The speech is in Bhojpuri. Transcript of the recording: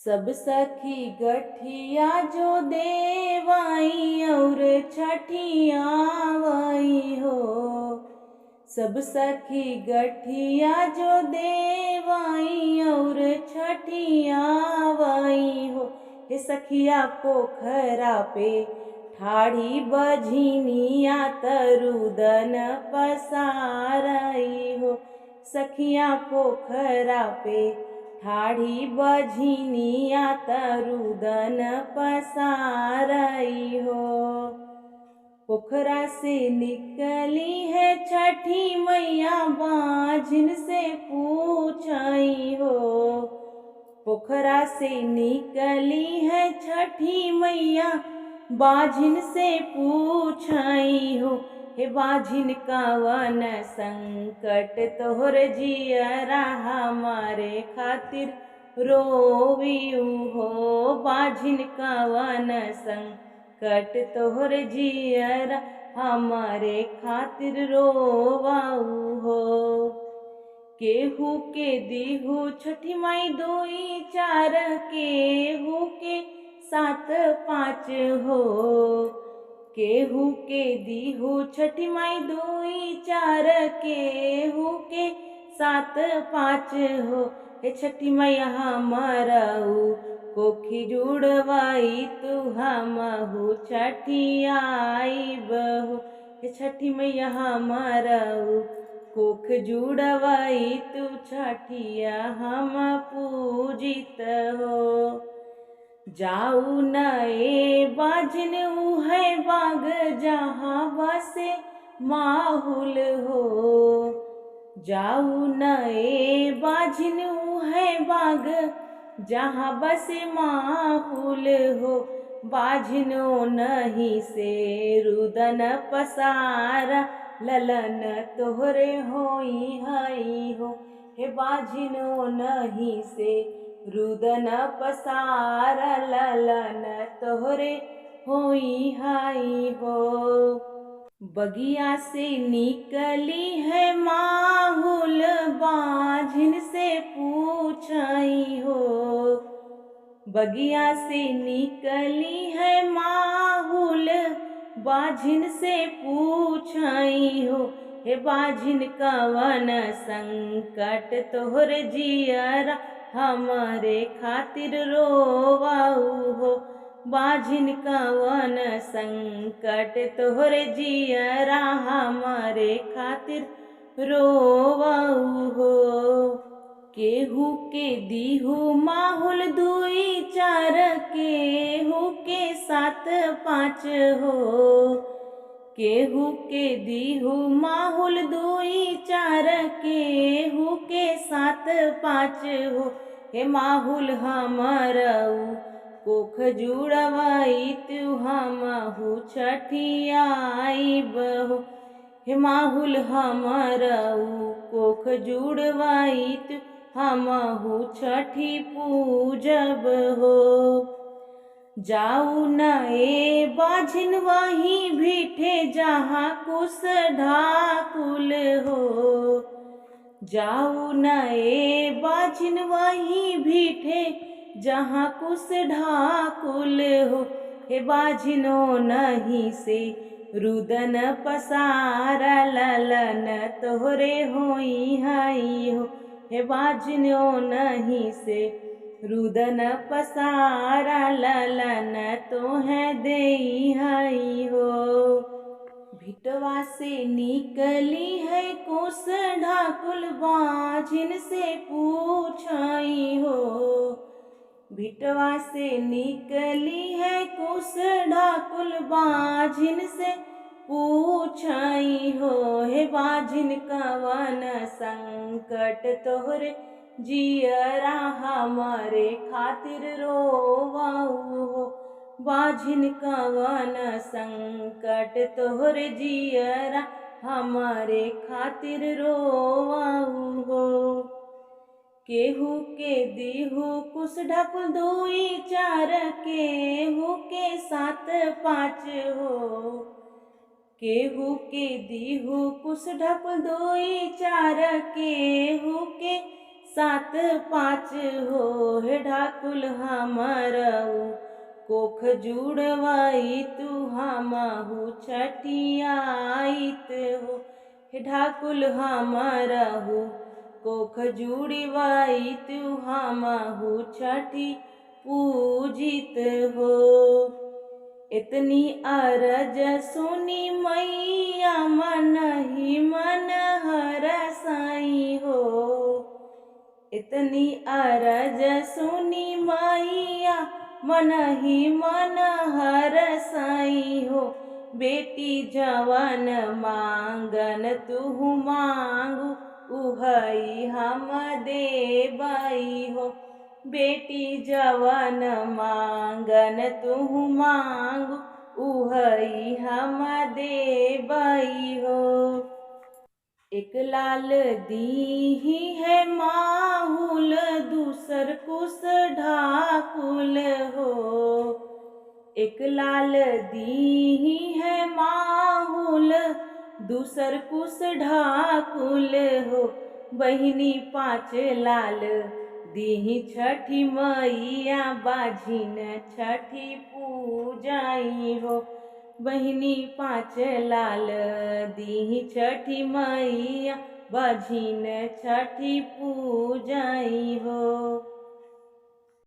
सब सखी गठिया जो देवाई और छठिया वही हो। सब सखी गठिया जो देवाई और छठिया वही हो। हे सखिया पोखरा पे ठाड़ी बझिनिया तरुदन पसारई हो। सखिया पोखरा पे ठाड़ी बझिनिया तरुदन पसारई हो। पोखरा से निकली है छठी मैया बाझिन से पूछई हो। पोखरा से निकली है छठी मैया बाझिन से पूछई हो। हे बाझिन कवन संकट तोहर जियरा हमारे खातिर रोवियू हो। बाझिन कवन संकट तोहर जियरा हमारे खातिर रोवाऊ हो। केहू के दीहू छठी माई दोई चार, केहू के सात पाँच हो। केहू के दीहू छठी माई दोई चार, केहू के सात पाँच हो। हे छठी मैया हमरऊ कोखी जुड़वाई तू हमहू छठियाई बहू। हे छठी मैया हमरऊ कोख जुड़वाई तू छठिया हम पूजित हो। जाऊ नए बाझिन है बाग जहाँ बसे माहुल हो। जाऊ नए बाझिन है बाग जहाँ बसे माहुल हो। बाझिनो नहीं से रुदन पसारा ललन तोहरे होई हई हो। हे बाझिनो नहीं से रुदन पसारा ललन तोहरे होई हई हो। बगिया से निकली है माहुल बाझिन से पूछई हो। बगिया से निकली है माहुल बाझिन से पूछई हो। हे बाझिन कवन संकट तोहर जियरा हमारे खातिर रोवाऊ हो। बाझिन कवन संकट तोहर जियरा हमारे खातिर रोवाऊ हो। केहू के दीहू माहुल दुई चार, केहू के सात पाँच हो। केहू के दीहू माहुल दुई चार, केहू के सात पाँच हो। हे माहुल हमरऊ कोख जुड़वाई तू हमहू छठियाई बहू। हे माहुल हमरऊ कोख जुड़वाई तू हमहू छठी पूजब हो। जाऊ नए बाझिन वहीं भीठे जहाँ कुश ढाकुल हो। जाऊ नए बाझिन वहीं भीठे जहाँ कुश ढाकुल हो। हे बाझिनो नहीं से रुदन पसारा ललन तोहरे होई हई हो। हे बाझिनो नहीं से रुदन पसारा ललन तोहे देई हई हो। भिटवा से निकली है कुश ढाकुल बाझिन से पूछई हो। भिटवा से निकली है कुश ढाकुल बाझिन से पूछई हो। हे बाझिन कवन संकट तोहरे जियरा हमारे खातिर रोवाऊ हो। बाझिन कवन संकट तोहरे जियरा हमारे खातिर रोवाऊ हो। केहू के दीहू कुश ढाकुल दुई चार, केहू के सात पाँच हो। केहू के दीहू कुश ढाकुल दुई चार, केहू के सात पाँच हो हे ढाकुल हमरऊ कोख जुड़वाई तू हमहु छठियाइत हो हे ढाकुल हमरहु कोख जुड़वाई तू हमहु छठी पूजित हो। इतनी अरज सुनी मैया मन ही मन हरसाई हो। इतनी अरज सुनी मैया मन ही मन हरसाई हो। बेटी जवन मांगन तुहु मांगू उहई हम देबई हो। बेटी जवन मांगन तुहु मांगू उहई हम देबई हो। एक लाल दीही है माहुल दूसर कुस ढाकुल हो। एक लाल दीही है माहुल दूसर कुस ढाकुल हो। बहिनी पाँच लाल दीही छठी मैया बाझिन छठी पूजाई हो। बहिनी पाँच लाल दीही छठी मैया बाझिन छठी पूजाई हो।